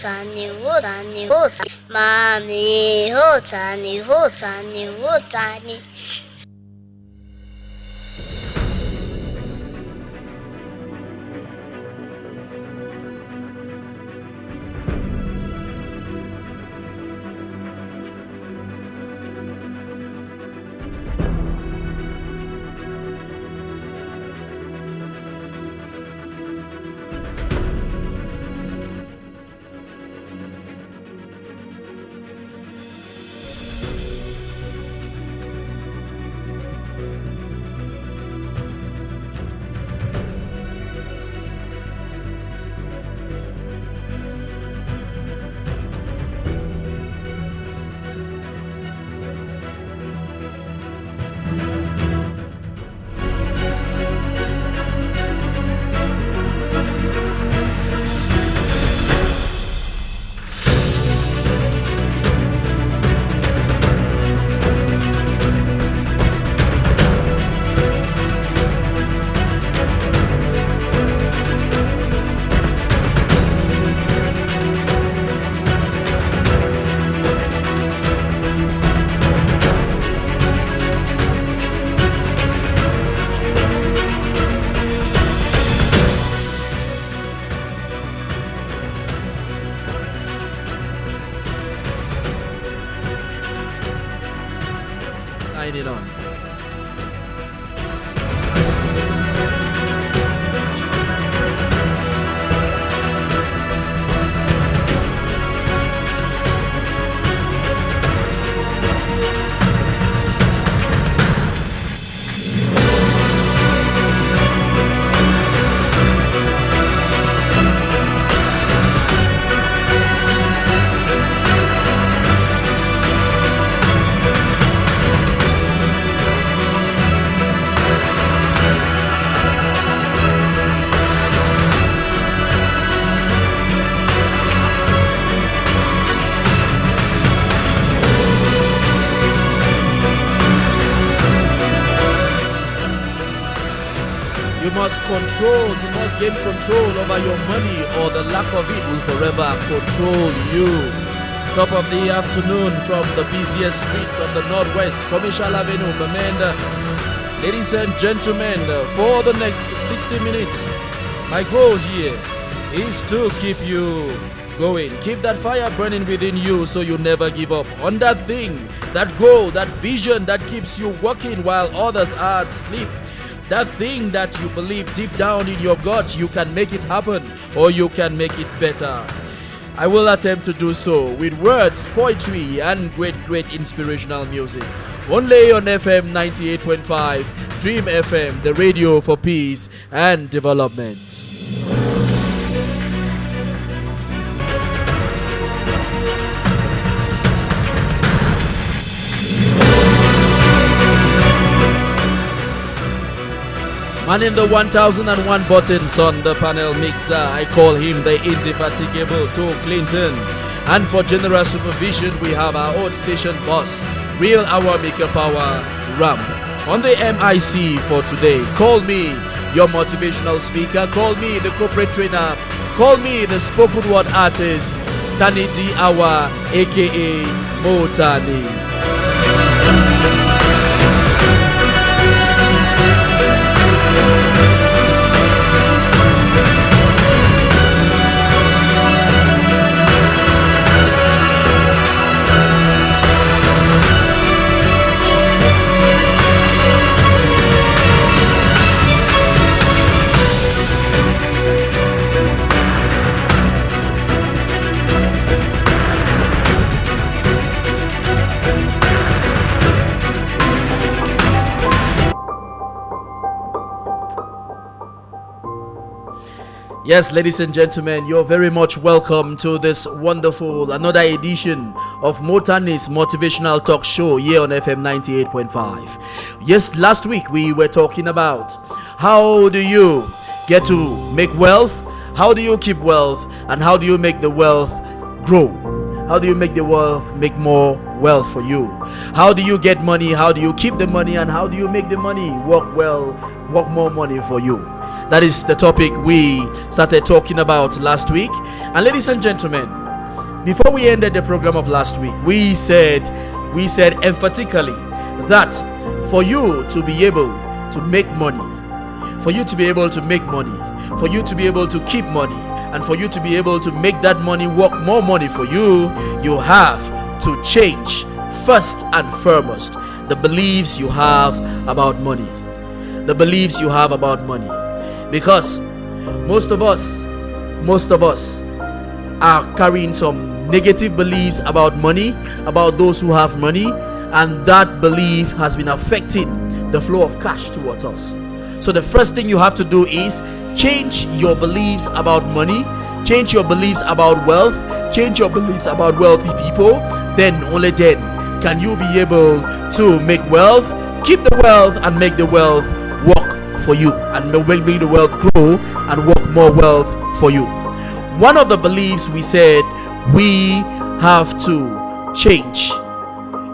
Mommy, Mottanni. Signing on. You must gain control over your money, or the lack of it will forever control you. Top of the afternoon from the busiest streets of the Northwest, Commercial Avenue, Bamenda. Ladies and gentlemen, for the next 60 minutes, my goal here is to keep you going. Keep that fire burning within you so you never give up on that thing, that goal, that vision that keeps you working while others are asleep. That thing that you believe deep down in your gut you can make it happen, or you can make it better. I will attempt to do so with words, poetry, and great inspirational music. Only on FM 98.5, Dream FM, the radio for peace and development. Man in the 1001 buttons on the panel mixer, I call him the indefatigable Toe Clinton. And for generous supervision, we have our own station boss, Real Hour Maker Power Ramp. On the MIC for today, call me your motivational speaker, call me the corporate trainer, call me the spoken word artist, Tani D Hour, aka Mottanni. Yes, ladies and gentlemen, you're very much welcome to this wonderful another edition of Mottanni's Motivational Talk Show here on FM 98.5. Yes, last week we were talking about how do you get to make wealth, how do you keep wealth, and how do you make the wealth grow? How do you make the wealth make more wealth for you? How do you get money? How do you keep the money? And how do you make the money work well, work more money for you? That is the topic we started talking about last week. And ladies and gentlemen, before we ended the program of last week, we said emphatically that for you to be able to make money, for you to be able to make money, for you to be able to keep money, and for you to be able to make that money work more money for you, you have to change first and foremost the beliefs you have about money. The beliefs you have about money. Because most of us are carrying some negative beliefs about money, about those who have money, and that belief has been affecting the flow of cash towards us. So the first thing you have to do is change your beliefs about money, change your beliefs about wealth, change your beliefs about wealthy people. Then, only then, can you be able to make wealth, keep the wealth, and make the wealth work for you, and make the wealth grow and work more wealth for you. One of the beliefs we said we have to change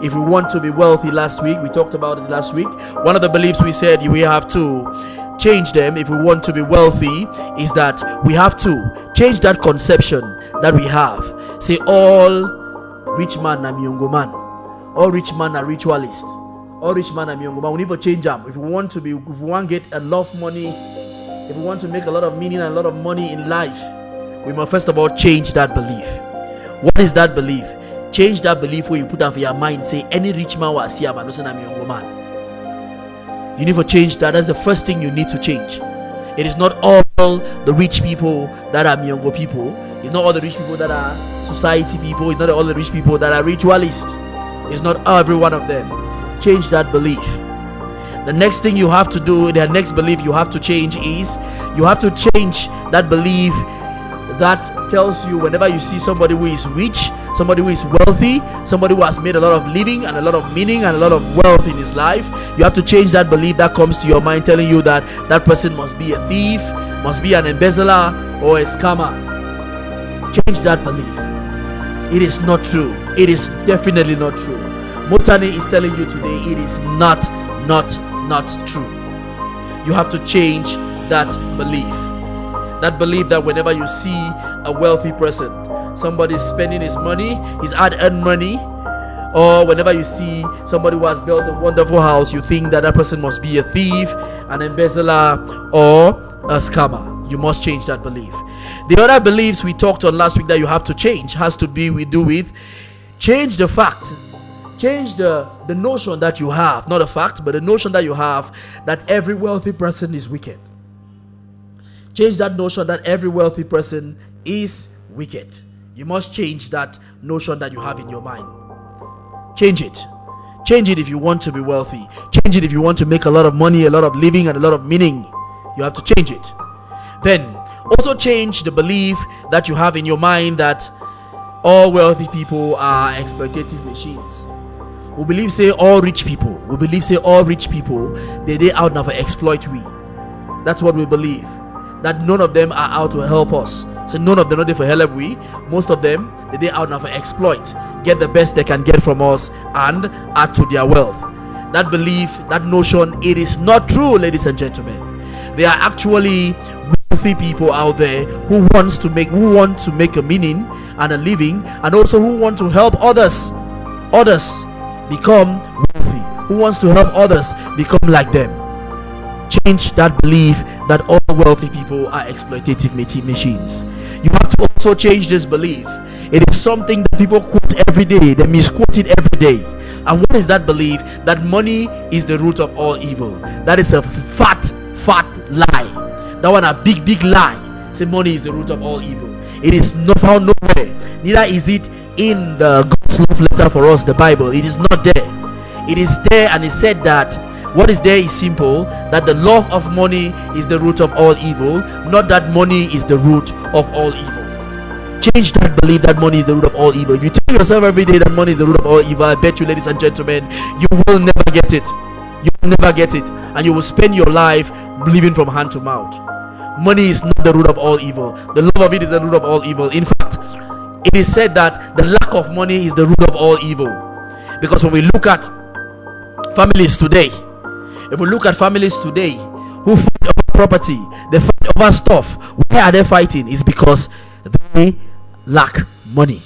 if we want to be wealthy. Last week we talked about it. Last week, one of the beliefs we said we have to change them if we want to be wealthy is that we have to change that conception that we have. Say all rich man are miongo man, all rich man are ritualist, all rich man are miongo man. We need to change them if we want to get a lot of money, if we want to make a lot of meaning and a lot of money in life. We must first of all change that belief. What is that belief? Change that belief where you put down for your mind, say any rich man will see a young man. You need to change that. That's the first thing you need to change. It is not all the rich people that are Miongo people. It's not all the rich people that are society people. It's not all the rich people that are ritualists. It's not every one of them. Change that belief. The next thing you have to do, the next belief you have to change is you have to change that belief that tells you whenever you see somebody who is rich, somebody who is wealthy, somebody who has made a lot of living and a lot of meaning and a lot of wealth in his life, you have to change that belief that comes to your mind telling you that that person must be a thief, must be an embezzler or a scammer. Change that belief. It is not true. It is definitely not true. Mottanni is telling you today it is not true. You have to change that belief. That belief that whenever you see a wealthy person, somebody spending his money, his hard-earned money, or whenever you see somebody who has built a wonderful house, you think that that person must be a thief, an embezzler, or a scammer. You must change that belief. The other beliefs we talked on last week that you have to change has to be with change the fact, change the notion that you have, not a fact, but the notion that you have that every wealthy person is wicked. Change that notion that every wealthy person is wicked. You must change that notion that you have in your mind. Change it. Change it if you want to be wealthy. Change it if you want to make a lot of money, a lot of living, and a lot of meaning. You have to change it. Then, also change the belief that you have in your mind that all wealthy people are exploitative machines. We believe say all rich people. We believe say all rich people, they out now for exploit we. That's what we believe. That none of them are out to help us. So none of them are there for help we. Most of them, they out now for exploit, get the best they can get from us and add to their wealth. That belief, that notion, it is not true, ladies and gentlemen. There are actually wealthy people out there who want to make a meaning and a living, and also who want to help others become wealthy, who wants to help others become like them. Change that belief that all wealthy people are exploitative machines. You have to also change this belief. It is something that people quote every day. They misquote it every day. And what is that belief? That money is the root of all evil. That is a fat lie. That one a big lie. Say money is the root of all evil. It is not found nowhere. Neither is it in the God's love letter for us, the Bible. It is not there. It is there, and it said that what is there is simple, that the love of money is the root of all evil, not that money is the root of all evil. Change that belief that money is the root of all evil. If you tell yourself every day that money is the root of all evil, I bet you, ladies and gentlemen, you will never get it. You will never get it, and you will spend your life living from hand to mouth. Money is not the root of all evil. The love of it is the root of all evil. In fact, it is said that the lack of money is the root of all evil. Because when we look at families today, if we look at families today who fight over property, they fight over stuff, why are they fighting? It's because they lack money.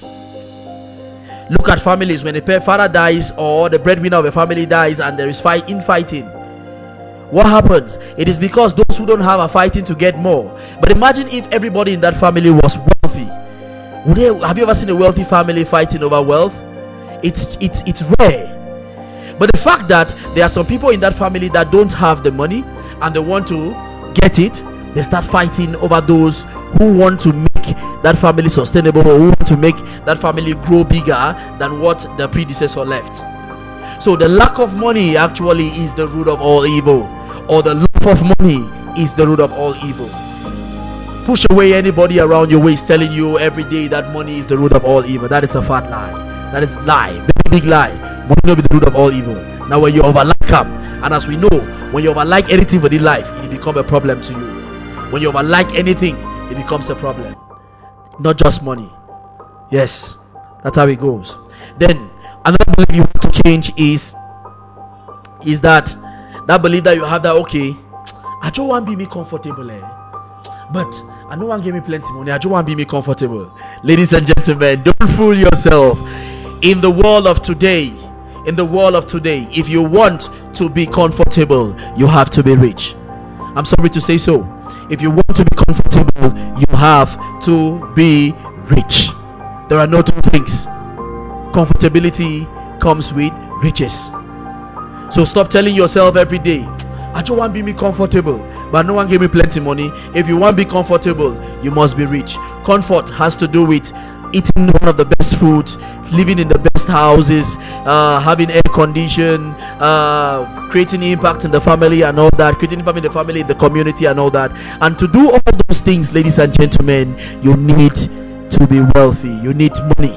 Look at families when a father dies or the breadwinner of a family dies and there is infighting. What happens? It is because those who don't have are fighting to get more. But imagine if everybody in that family was wealthy. Have you ever seen a wealthy family fighting over wealth? It's rare. But the fact that there are some people in that family that don't have the money and they want to get it, they start fighting over those who want to make that family sustainable, or who want to make that family grow bigger than what the predecessor left. So the lack of money actually is the root of all evil, or the love of money is the root of all evil. Push away anybody around your waist telling you every day that money is the root of all evil. That is a fat lie. That is a lie, very big lie. Money will be the root of all evil. Now when you overlike them, and as we know, when you overlike anything within life, it becomes a problem to you. When you overlike anything, it becomes a problem. Not just money. Yes, that's how it goes. Then another belief you have to change is that belief that you have that, okay, I just want to be comfortable, but I don't want to give me plenty money. I just want to be comfortable. Ladies and gentlemen, don't fool yourself. In the world of today, if you want to be comfortable, you have to be rich. I'm sorry to say so. If you want to be comfortable, you have to be rich. There are no two things. Comfortability comes with riches. So stop telling yourself every day, I just want to be comfortable, but no one give me plenty money. If you want to be comfortable, you must be rich. Comfort has to do with eating one of the best foods, living in the best houses, having air condition, creating impact in the family and all that, creating impact in the family, in the community and all that. And to do all those things, ladies and gentlemen, you need to be wealthy. You need money.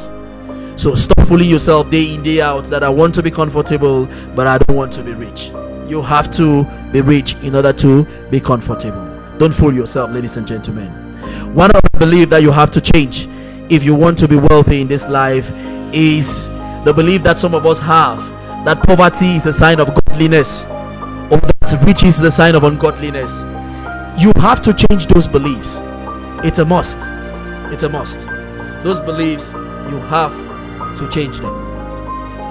So stop fooling yourself day in, day out that I want to be comfortable, but I don't want to be rich. You have to be rich in order to be comfortable. Don't fool yourself, ladies and gentlemen. One of the beliefs that you have to change if you want to be wealthy in this life is the belief that some of us have, that poverty is a sign of godliness, or that riches is a sign of ungodliness. You have to change those beliefs. It's a must. It's a must. Those beliefs, you have to change them.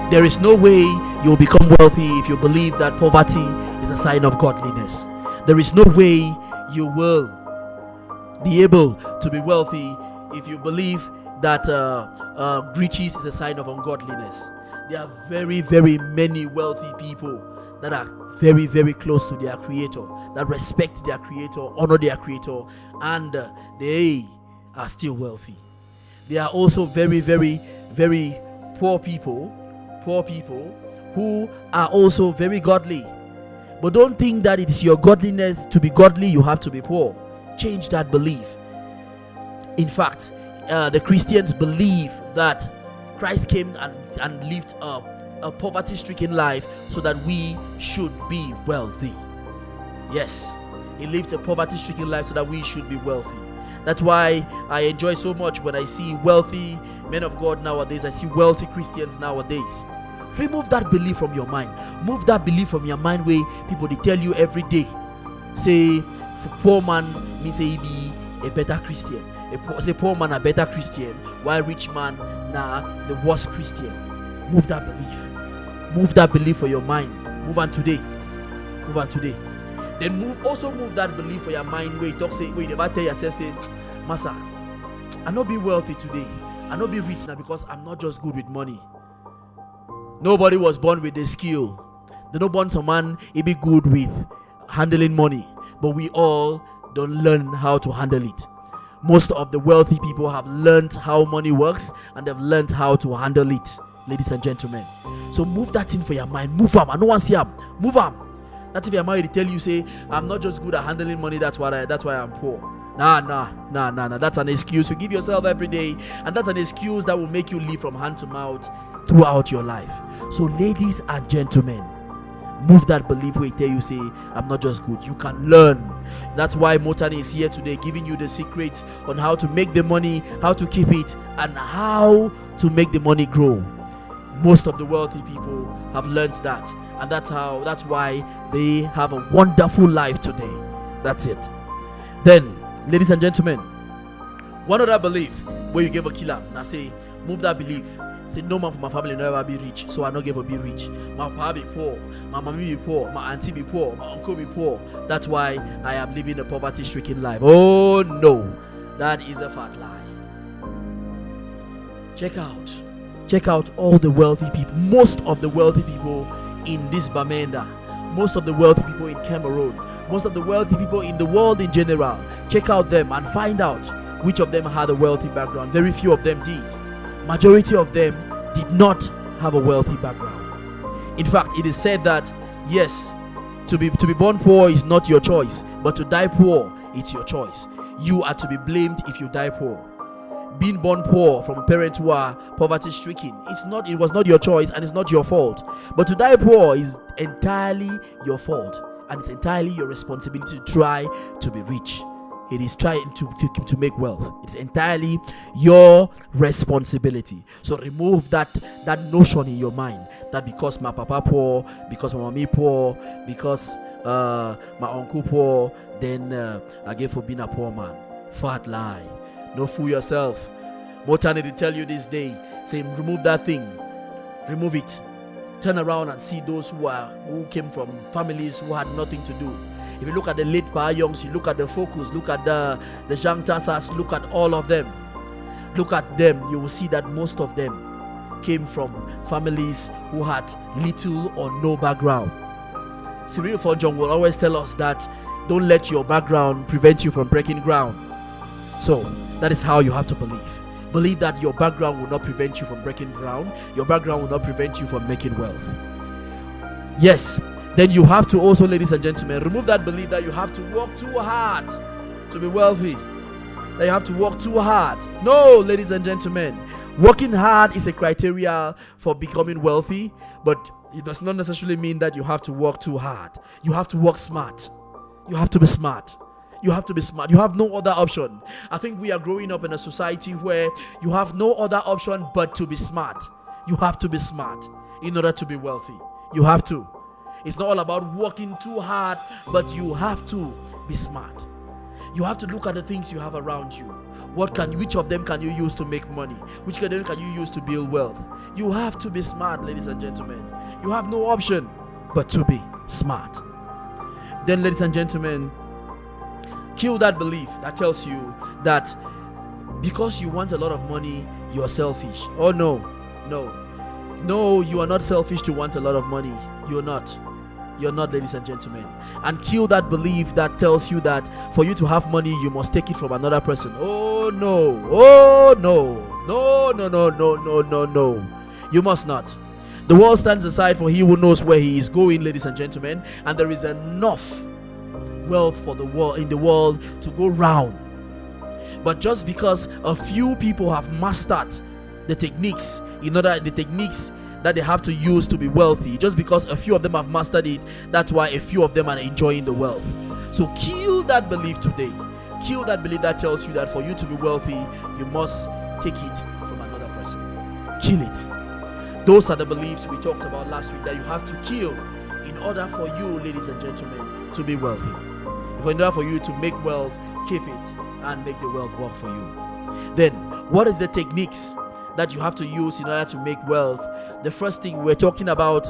There is no way you'll become wealthy if you believe that poverty is a sign of godliness. There is no way you will be able to be wealthy if you believe that riches is a sign of ungodliness. There are very, very many wealthy people that are very, very close to their creator, that respect their creator, honor their creator, and they are still wealthy. There are also very, very, very poor people who are also very godly. But don't think that it is your godliness to be godly, you have to be poor. Change that belief. In fact, the Christians believe that Christ came and lived a poverty-stricken life so that we should be wealthy. Yes, he lived a poverty-stricken life so that we should be wealthy. That's why I enjoy so much when I see wealthy men of God nowadays. I see wealthy Christians nowadays. Remove that belief from your mind. Move that belief from your mind where people they tell you every day, say, for poor man means he be a better Christian. Say poor man a better Christian, while rich man the worst Christian. Move that belief. Move that belief for your mind. Move on today. Move on today. Then move that belief for your mind where you talk, say, where you never tell yourself, say, Massa, I not be wealthy today. I not be rich now because I'm not just good with money. Nobody was born with the skill. They don't born some man he be good with handling money, but we all don't learn how to handle it. Most of the wealthy people have learned how money works and they've learned how to handle it, ladies and gentlemen. So move that in for your mind. Move them. I don't want to see them. Move them. That's if your mind tell you, say, I'm not just good at handling money, that's why I'm poor. Nah. That's an excuse you give yourself every day, and that's an excuse that will make you live from hand to mouth throughout your life. So ladies and gentlemen, move that belief where it tell you, say, I'm not just good. You can learn. That's why Mottanni is here today, giving you the secrets on how to make the money, how to keep it, and how to make the money grow. Most of the wealthy people have learned that, and that's why they have a wonderful life today. That's it. Then, ladies and gentlemen, one other belief where you give a killer, now say, move that belief. Say, no man from my family will ever be rich, so I not give a be rich. My papa be poor, my mommy be poor, my auntie be poor, my uncle be poor. That's why I am living a poverty-stricken life. Oh no, that is a fat lie. Check out all the wealthy people, most of the wealthy people in this Bamenda, most of the wealthy people in Cameroon, most of the wealthy people in the world in general. Check out them and find out which of them had a wealthy background. Very few of them did. Majority of them did not have a wealthy background. In fact, it is said that yes, to be born poor is not your choice, but to die poor, it's your choice. You are to be blamed if you die poor. Being born poor from parents who are poverty stricken, it was not your choice and it's not your fault. But to die poor is entirely your fault, and it's entirely your responsibility to try to be rich. It is trying to make wealth. It's entirely your responsibility. So remove that notion in your mind that because my papa poor, because my mommy poor, because my uncle poor, then I get for being a poor man. Fat lie. No, fool yourself. Mottanni to tell you this day, say remove that thing. Remove it. Turn around and see those who came from families who had nothing to do. If you look at the late Pa Youngs, you look at the Focus, look at the Jean Tassas, look at all of them. Look at them, you will see that most of them came from families who had little or no background. Cyril Fonjong will always tell us that don't let your background prevent you from breaking ground. So that is how you have to believe. Believe that your background will not prevent you from breaking ground. Your background will not prevent you from making wealth. Yes. Then you have to also, ladies and gentlemen, remove that belief that you have to work too hard to be wealthy. That you have to work too hard. No, ladies and gentlemen. Working hard is a criteria for becoming wealthy, but it does not necessarily mean that you have to work too hard. You have to work smart. You have to be smart. You have to be smart. You have no other option. I think we are growing up in a society where you have no other option but to be smart. You have to be smart in order to be wealthy. You have to. It's not all about working too hard, but you have to be smart. You have to look at the things you have around you. Which of them can you use to make money? Which of them can you use to build wealth? You have to be smart, ladies and gentlemen. You have no option but to be smart. Then, ladies and gentlemen, kill that belief that tells you that because you want a lot of money, you are selfish. Oh no, you are not selfish to want a lot of money. You're not, ladies and gentlemen. And kill that belief that tells you that for you to have money, you must take it from another person. Oh no. No. You must not. The world stands aside for he who knows where he is going, ladies and gentlemen. And there is enough wealth for the world in the world to go round. But just because a few people have mastered the techniques, that they have to use to be wealthy, just because a few of them have mastered it, that's why a few of them are enjoying the wealth. So kill that belief today. Kill that belief that tells you that for you to be wealthy, you must take it from another person. Kill it. Those are the beliefs we talked about last week that you have to kill in order for you, ladies and gentlemen, to be wealthy. In order for you to make wealth, keep it and make the wealth work for you. Then, what is the techniques that you have to use in order to make wealth? The first thing we're talking about,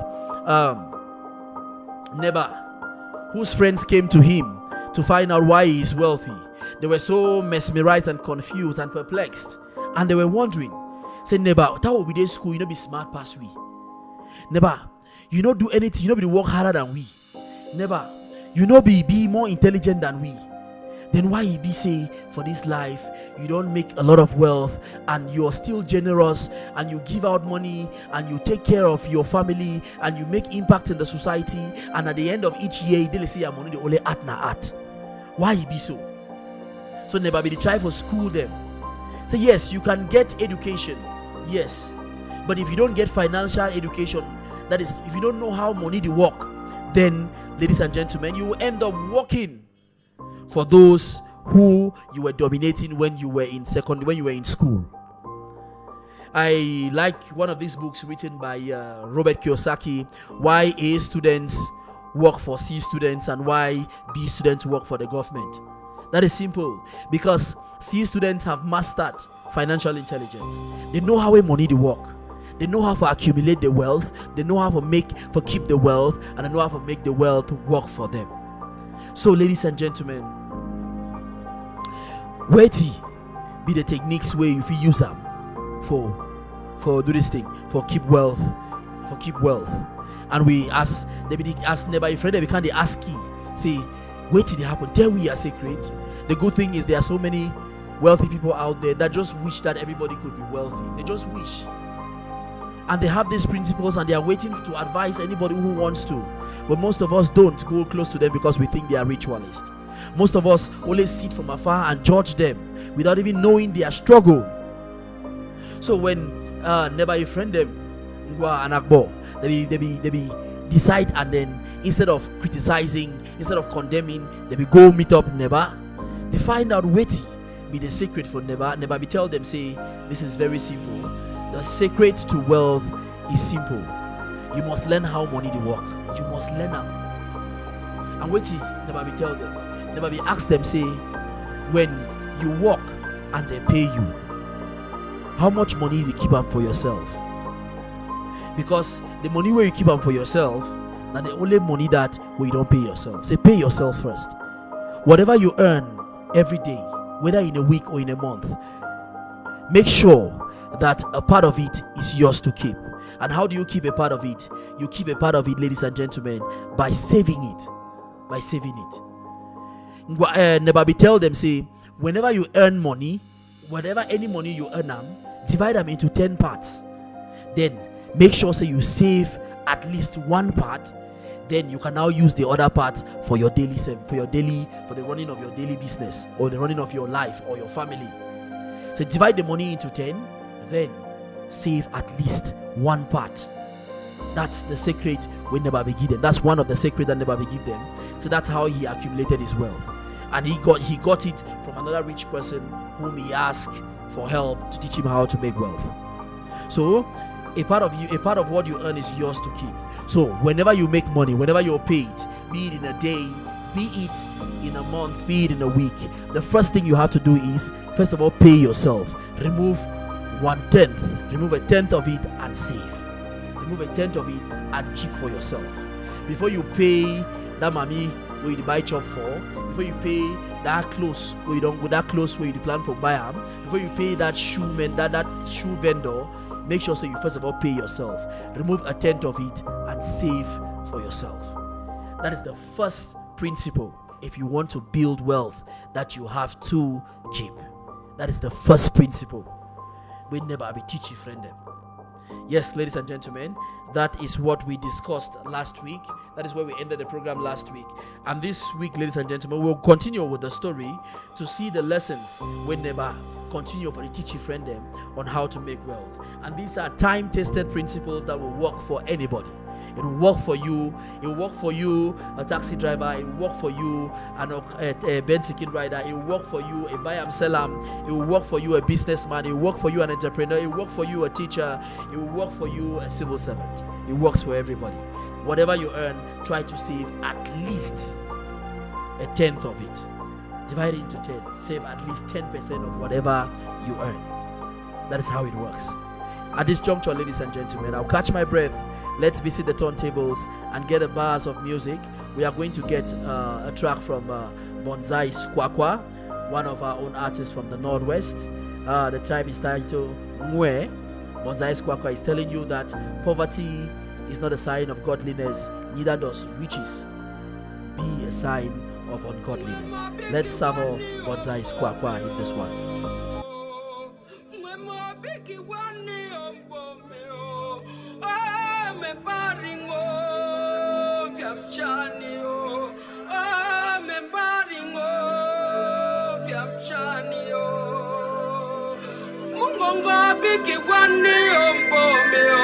Neba, whose friends came to him to find out why he is wealthy. They were so mesmerized and confused and perplexed, and they were wondering, say, Neba, that will be the school, you know, be smart past we. Neba, you know, do anything, you know, be work harder than we. Neba, you know, be more intelligent than we. Then why he be say for this life you don't make a lot of wealth and you're still generous and you give out money and you take care of your family and you make impact in the society, and at the end of each year they say your money they only at na at. Why he be so? So never be try for school them. Say yes, you can get education, yes, but if you don't get financial education, that is, if you don't know how money they work, then ladies and gentlemen, you will end up working for those who you were dominating when you were in school. I like one of these books written by Robert Kiyosaki, why A students work for C students and why B students work for the government. That is simple, because C students have mastered financial intelligence. They know how money they work. They know how to accumulate the wealth. They know how to keep the wealth, and they know how to make the wealth work for them. So, ladies and gentlemen, weighty be the techniques where if you use them for do this thing, for keep wealth. And we ask nearby friend, we can't ask you, say, wait till it happen. Tell we are sacred. The good thing is there are so many wealthy people out there that just wish that everybody could be wealthy. They just wish. And they have these principles and they are waiting to advise anybody who wants to. But most of us don't go close to them because we think they are ritualists. Most of us only sit from afar and judge them without even knowing their struggle. So when never you friend them, they be decide, and then instead of criticizing, instead of condemning, they be go meet up never. They find out weighty be the secret for never be tell them, say, this is very simple. The secret to wealth is simple. You must learn how money they work. You must learn how. And weighty never be tell them, never be ask them, say, when you work and they pay you, how much money you keep up for yourself? Because the money where you keep up for yourself, now the only money that where you don't pay yourself. Say, pay yourself first. Whatever you earn every day, whether in a week or in a month, make sure that a part of it is yours to keep. And how do you keep a part of it? You keep a part of it, ladies and gentlemen, by saving it. By saving it. Never be tell them, say, whenever you earn money, whatever any money you earn them, divide them into 10 parts. Then make sure, say, you save at least one part. Then you can now use the other part for your daily for the running of your daily business or the running of your life or your family. So divide the money into 10, then save at least one part. That's the secret we never be give them. That's one of the secrets that never be give them. So that's how he accumulated his wealth. And he got it from another rich person whom he asked for help to teach him how to make wealth. So a part of what you earn is yours to keep. So whenever you make money, whenever you're paid, be it in a day, be it in a month, be it in a week, the first thing you have to do is, first of all, pay yourself. Remove 1/10. Remove 1/10 of it and save. Remove 1/10 of it and keep for yourself. Before you pay that mommy where you buy chop for, before you pay that clothes where you don't go, that clothes where you plan for buy them, before you pay that shoe man, that shoe vendor, make sure so you first of all pay yourself. Remove 1/10 of it and save for yourself. That is the first principle if you want to build wealth that you have to keep. That is the first principle. We never be teaching friend them. Yes, ladies and gentlemen, that is what we discussed last week. That is where we ended the program last week. And this week, ladies and gentlemen, we'll continue with the story to see the lessons we never continue for the teaching friend them on how to make wealth. And these are time-tested principles that will work for anybody. It will work for you. It will work for you, a taxi driver. It will work for you, a Benzikin rider. It will work for you, a buy and seller. It will work for you, a businessman. It will work for you, an entrepreneur. It will work for you, a teacher. It will work for you, a civil servant. It works for everybody. Whatever you earn, try to save at least 1/10 of it. Divide it into 10. Save at least 10% of whatever you earn. That is how it works. At this juncture, ladies and gentlemen, I'll catch my breath. Let's visit the turntables and get a bars of music. We are going to get a track from Bonsai Squawka, one of our own artists from the Northwest. The tribe is titled Mwe. Bonsai Squawka is telling you that poverty is not a sign of godliness, neither does riches be a sign of ungodliness. Let's savor Bonsai Squawka in this one. Mungonga biki wani ombomeo,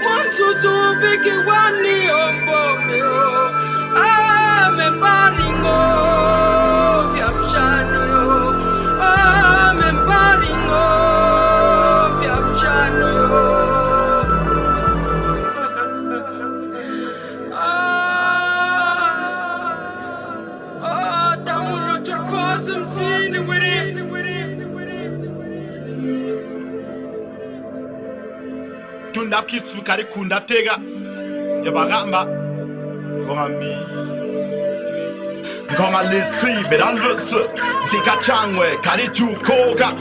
Monsusu biki wani ombomeo, Membaringo Viamshanio, Membaringo Viamshanio. Tamuno turquoise seen with it. kunda kisu kari kunda tega yabagamba ngami Ngonga lisi beranlusu Vika changwe kari jukoga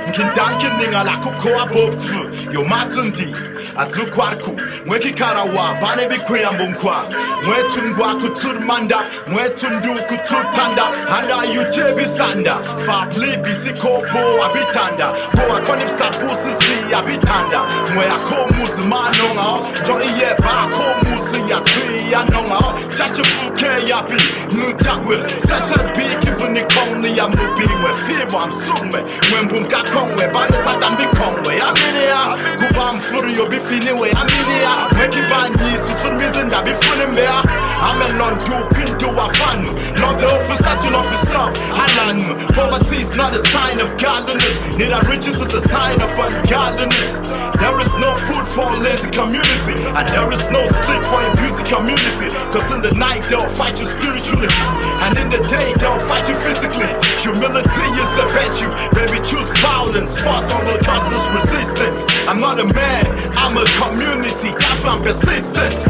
Nkindanki ninga la kukoa bopfu Yo matundi atu kwarku Mweki karawa bane bikuya mbunkwa Mwetungwa kuturmanda Mwetundu kuturtanda Handa yujebi sanda Fabli bisi kobo abitanda Boa konip sabusi si abitanda Mwea komuzi manonga Jo iye ba komuzi ya tui ya nonga Chachu fuke ya bi Nujawir Sese bi kifuni kongni ya mubi Mwe fibo am sume Mwe mbumka kongwe Bane satan bi kongwe Amini ya Kuba mfuri yo bi finiwe Amini ya Meki banyi Susur mizinda bi funimbe Amelon du pinto wafanu Love the officers, you love yourself Halan Poverty is not a sign of godliness Neither riches is a sign of ungodliness There is no food for a lazy community And there is no sleep for a busy community Cause in the night they'll fight you spiritually And in the day they'll fight you physically Humility is a virtue Baby choose violence Force over causes resistance I'm not a man, I'm a community That's why I'm persistent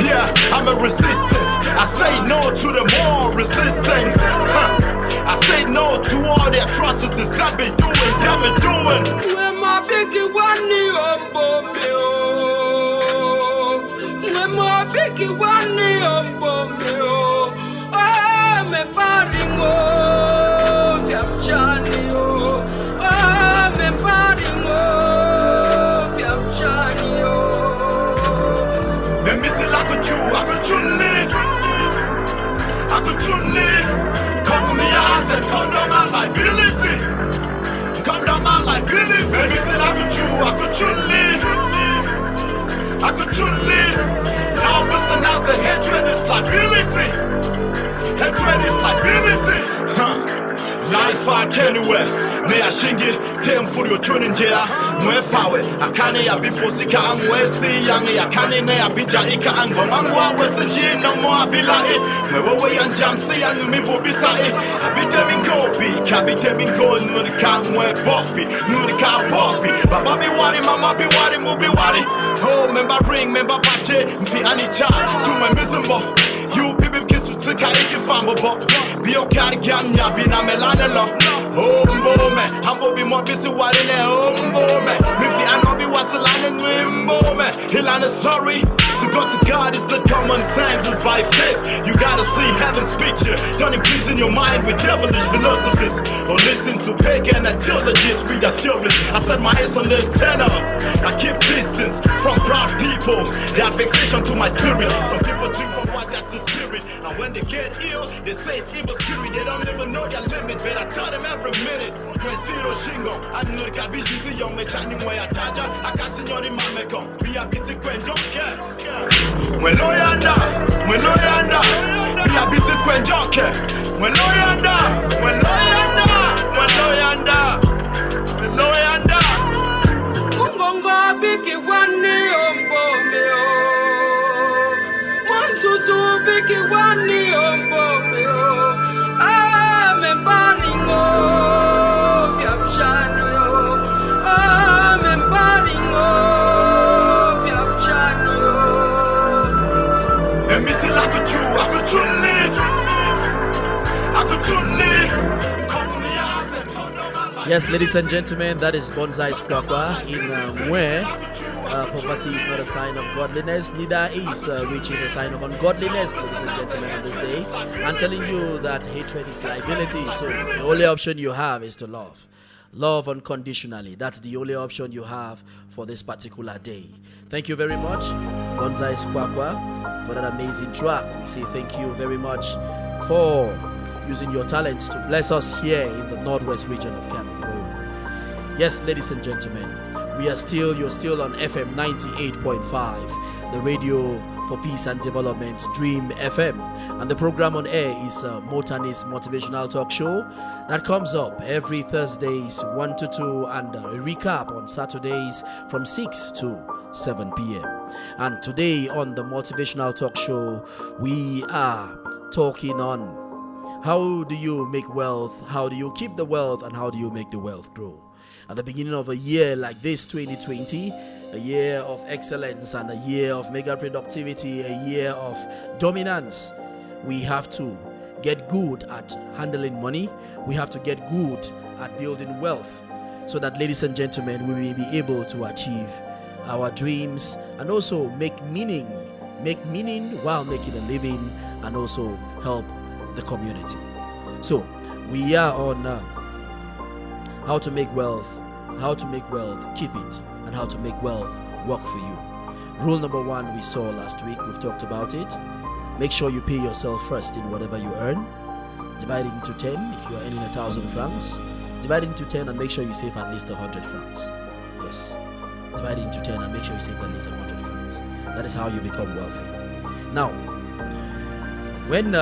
Yeah, I'm a resistance I say no to the more resistance I say no to all the atrocities that be doing When my biggie one When my biggie one me paringo Fiam chanio me paringo Fiam chanio Me missing like a Jew, I could live Come me eyes and condemn my liability Condemn my liability Me missing like a Jew, I could live Love is an answer, hatred is liability Hatred is liability Life I can't anywhere Me a shingi Tem for your tuning jea Mwe fawe Akane ya bifo sika amwesi Yangi ya kane ne ya bija ika ango Mangwa wesi jino mo abilai Mwe wewe ya njamsi ya numibo bisai Habite mingobi Kabite mingo Nurika mwe bobi Nurika bobi Baba bi wari mama bi wari mubi wari Oh member ring member bache Mfi anicha Tume mizimbo You people kiss you took a iki fambo bo Bio kari ganya bina melane lo Hombo me Hambo bi mo bisi wari ne hombo me Mifi anobi wasilane nwimbo me Hilane sorry To go to God is not common sense, it's by faith. You gotta see heaven's picture. Don't imprison your mind with devilish philosophies. Or listen to pagan ideologies with their theories. I set my eyes on the eternal. I keep distance from proud people. They have fixation to my spirit. Some people drink from what that's the spirit. And when they get ill, they say it's evil spirit. They don't even know their limit, but I tell them every minute. When zero shingo, I know the cabbage is young, me shining way I charge. I can't see your mama come. Be a bit of don't care. When no yanda, be a bit of when joke. When no yanda, Mungonga biki wani ombo meo. Monsusu biki wani ombo meo. Me baringo, fiam chanio. Me baringo, fiam chanio. And me see like a Jew, I could live. Come me eyes and condemn my life. Yes, ladies and gentlemen, that is Bonsai's Kwakwa in where poverty is not a sign of godliness, neither is riches a sign of ungodliness, ladies and gentlemen, on this day. I'm telling you that hatred is liability, so the only option you have is to love. Love unconditionally. That's the only option you have for this particular day. Thank you very much, Bonsai's Kwakwa, for that amazing track. We say thank you very much for using your talents to bless us here in the northwest region of Cameroon. Yes, ladies and gentlemen, you're still on FM 98.5, the radio for peace and development, Dream FM. And the program on air is Mottanni's Motivational Talk Show that comes up every Thursdays 1 to 2 and a recap on Saturdays from 6 to 7 p.m. And today on the Motivational Talk Show, we are talking on How do you make wealth? How do you keep the wealth? And how do you make the wealth grow? At the beginning of a year like this, 2020, a year of excellence and a year of mega productivity, a year of dominance, we have to get good at handling money. We have to get good at building wealth so that, ladies and gentlemen, we will be able to achieve our dreams and also make meaning while making a living and also help the community. So we are on how to make wealth, keep it, and how to make wealth work for you. Rule number 1 we saw last week, we've talked about it. Make sure you pay yourself first in whatever you earn. Divide it into 10 if you are earning 1,000 francs. Divide it into 10 and make sure you save at least 100 francs. Yes. Divide it into 10 and make sure you save at least 100 francs. That is how you become wealthy. Now, when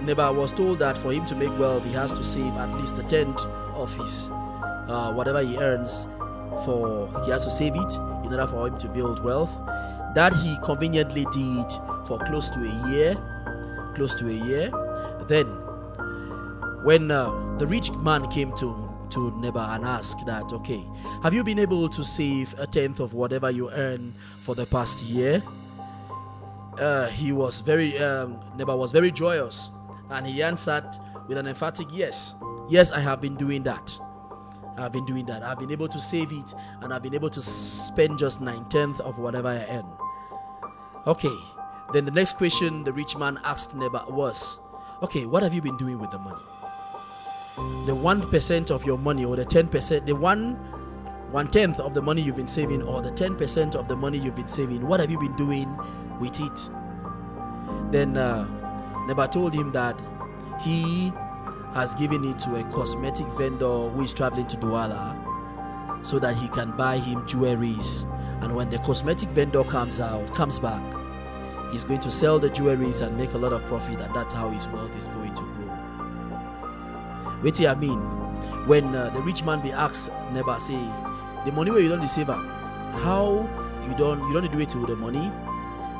Neba was told that for him to make wealth, he has to save at least a tenth of his whatever he earns. He has to save it in order for him to build wealth. That he conveniently did for close to a year. Then, when the rich man came to Neba and asked that, okay, have you been able to save a tenth of whatever you earn for the past year? Neba was very joyous, and he answered with an emphatic yes. Yes, I have been doing that. I've been able to save it, and I've been able to spend just 9/10 of whatever I earn. Okay, then the next question the rich man asked Neba was, okay, what have you been doing with the money? The 1% of your money, or the 10%, the 1/10 of the money you've been saving, or the 10% of the money you've been saving, what have you been doing with it? Then Neba told him that he has given it to a cosmetic vendor who is traveling to Douala so that he can buy him jewelries, and when the cosmetic vendor comes back, he's going to sell the jewelries and make a lot of profit, and that's how his wealth is going to grow. Wait here, I mean, when the rich man be asked Neba, say, the money where you don't save up, how you don't do it with the money?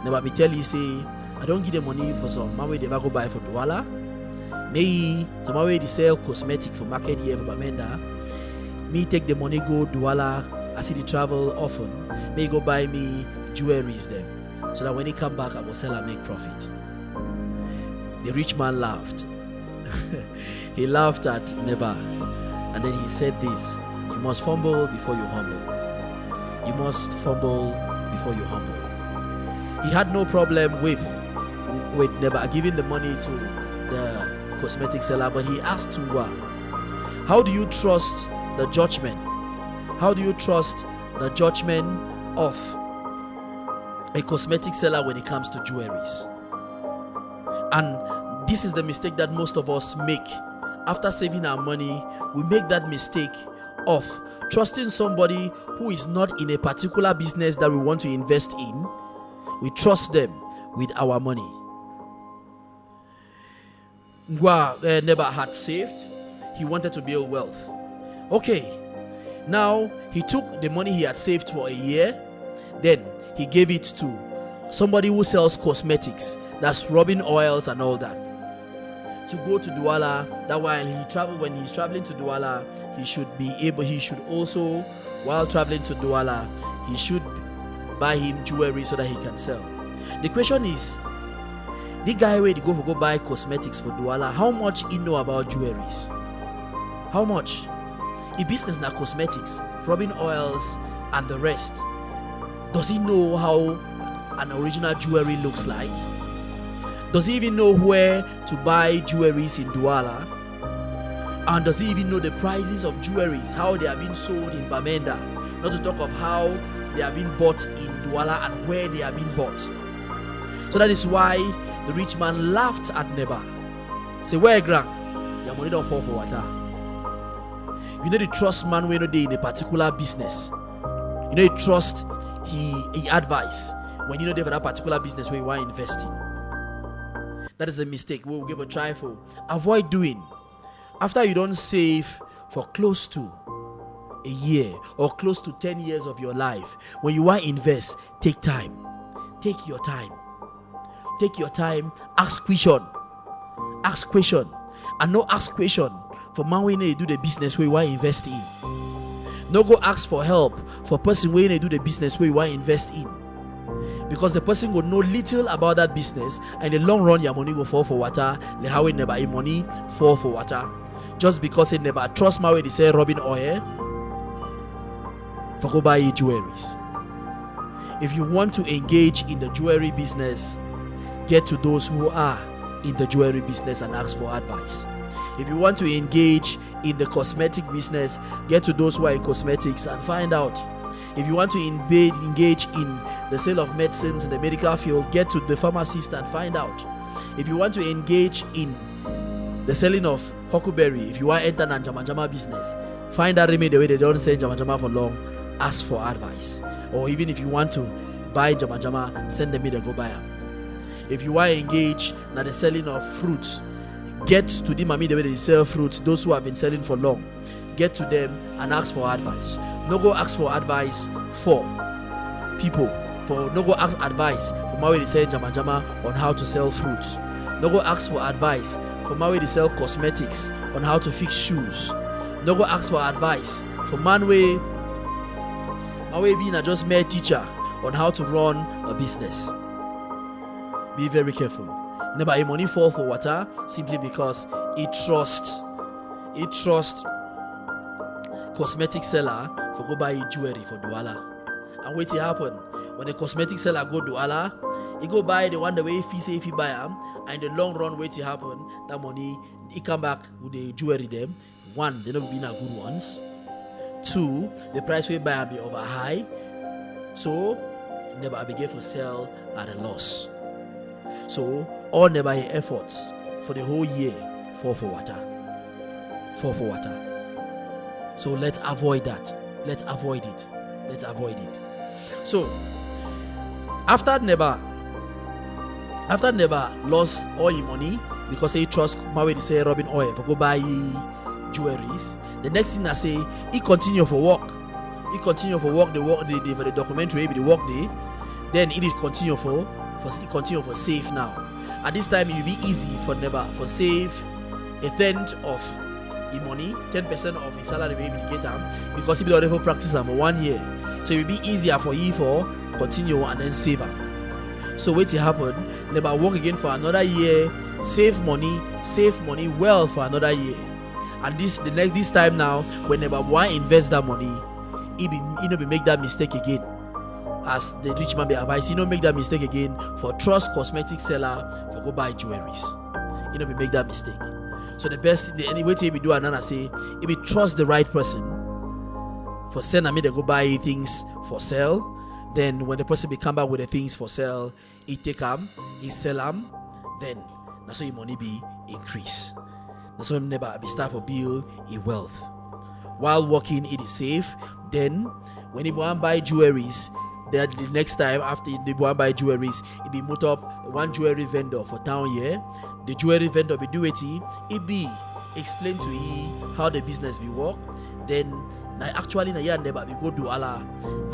Neba be tell you, say, I don't give the money for some man where they ever go buy for Douala. Me some way they sell cosmetic for market here for Bamenda. Me take the money go Douala. I see the travel often. Me go buy me jewelries then, so that when he come back I will sell and make profit. The rich man laughed. He laughed at Neba, and then he said this: you must fumble before you humble. You must fumble before you humble. He had no problem with Neba giving the money to the cosmetic seller, but he asked Tungwa, how do you trust the judgment? How do you trust the judgment of a cosmetic seller when it comes to jewelries? And this is the mistake that most of us make. After saving our money, we make that mistake of trusting somebody who is not in a particular business that we want to invest in. We trust them with our money. Neba had saved. He wanted to build wealth. Okay, now he took the money he had saved for a year, then he gave it to somebody who sells cosmetics, that's rubbing oils and all that, to go to Douala. That when he's traveling to Douala, he should also, while traveling to Douala, he should buy him jewelry so that he can sell. The question is, the guy where they go buy cosmetics for Douala, how much he know about jewelries? How much? He business na cosmetics, rubbing oils and the rest. Does he know how an original jewelry looks like? Does he even know where to buy jewelries in Douala? And does he even know the prices of jewelries, how they are being sold in Bamenda? Not to talk of how they are being bought in Douala and where they are being bought. So that is why the rich man laughed at Neba. Say, where grand? Your money don't fall for water. You know the trust man when they in a particular business. You know you trust he advice when you know they for that particular business where you are investing. That is a mistake. We'll give a try for. Avoid doing. After you don't save for close to a year or close to 10 years of your life, when you want to invest, take time. Take your time. Take your time. Ask question. Ask question. And no ask question for man when they do the business where you want to invest in. No go ask for help for person when they do the business where you want to invest in. Because the person will know little about that business, and in the long run your money will fall for water. Like how it never money fall for water. Just because it never trust my way they say rubbing oil for go buy jewelries. If you want to engage in the jewelry business, get to those who are in the jewelry business and ask for advice. If you want to engage in the cosmetic business, get to those who are in cosmetics and find out. If you want to engage in the sale of medicines in the medical field, get to the pharmacist and find out. If you want to engage in the selling of huckleberry, if you want to enter an Jama business, find out the way they don't sell Jama for long, ask for advice. Or even if you want to buy Jama, send them to go buy them. If you want to engage in the selling of fruits, get to the way they sell fruits, those who have been selling for long. Get to them and ask for advice. No go ask for advice for people. No go ask advice for how they sell Jama on how to sell fruits. No go ask for advice for how they sell cosmetics on how to fix shoes. No go ask for advice for man way being a just mere teacher on how to run a business. Be very careful. Never a money fall for water simply because it trusts cosmetic seller for go buy jewelry for Douala. And wait it happen. When the cosmetic seller go Douala, he go buy the one the way he say if he buy them, and in the long run wait it happen, that money he come back with the jewelry them. One, they don't be na good ones. Two, the price we buy will be over high. So never begin for sell at a loss. So all never efforts for the whole year fall for water. So let's avoid that. Let's avoid it. So after never lost all your money because he trust my way to say rubbing oil for go buy jewelries, the next thing I say he continue for work. For the documentary, the work day. Then it continue for save now. At this time it will be easy for save a tenth of the money, 10% of his salary will be get them because he will already practice them for 1 year. So it will be easier for you for continue and then save them. So wait to happen, never work again for another year, save money well for another year. And this time now, when never want invest that money, he be make that mistake again. As the rich man be advised, make that mistake again for trust cosmetic seller for go buy jewelries. Be make that mistake. So the only way to do another say, if you trust the right person for send me to go buy things for sale, then when the person be come back with the things for sale, he take them, he sell them, then that's how your money be increase. That's how never be start for build a wealth. While working, it is safe. Then when you want to buy jewelries, the next time after you want to buy jewelries, it be put up one jewelry vendor for town here. The jewelry vendor be do it be explain to you how the business be work. Then actually na year never be go do Allah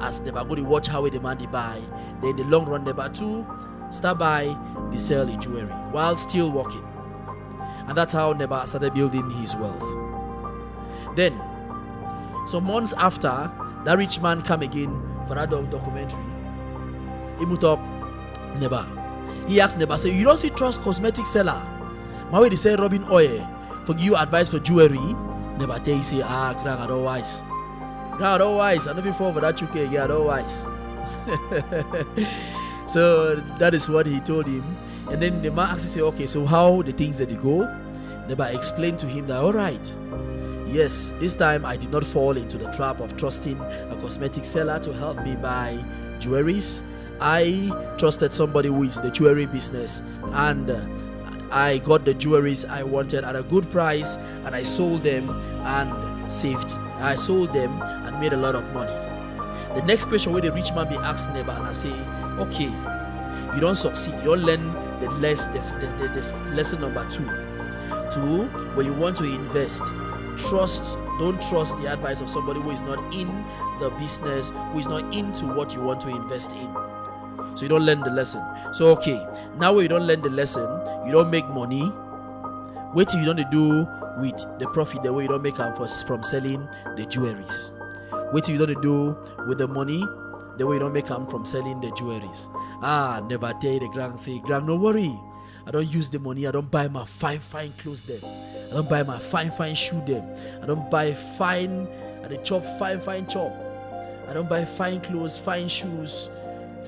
as never go to watch how the man they buy. Then the long run never too start buy the sell the jewelry while still working. And that's how Neba started building his wealth. Then some months after, that rich man come again for that documentary. He put up Neba. He asked Neba, say, you don't see trust cosmetic seller. My way they say rubbing oil for give you advice for jewelry. Neba tell you say, grang otherwise. I know before for that you can get otherwise. So that is what he told him. And then the man actually said, okay, so how the things that they go? Neba explained to him that, all right, yes, this time I did not fall into the trap of trusting a cosmetic seller to help me buy jewelries. I trusted somebody who is in the jewelry business, and I got the jewelries I wanted at a good price, and I sold them and saved. I sold them and made a lot of money. The next question where the rich man be asked Neba, and I say, okay, you don't succeed, you don't learn the lesson number 2. When you want to invest, don't trust the advice of somebody who is not in the business, who is not into what you want to invest in. So So you don't learn the lesson. So okay, now when you don't learn the lesson, you don't make money. Wait till you don't do with the profit the way you don't make from selling the jewelries. Wait till you don't do with the money the way you don't make from selling the jewelries. Never tell the grand say, grand, no worry. I don't use the money. I don't buy my fine clothes them. I don't buy my fine shoe them. I don't buy fine at the chop fine chop. I don't buy fine clothes, fine shoes,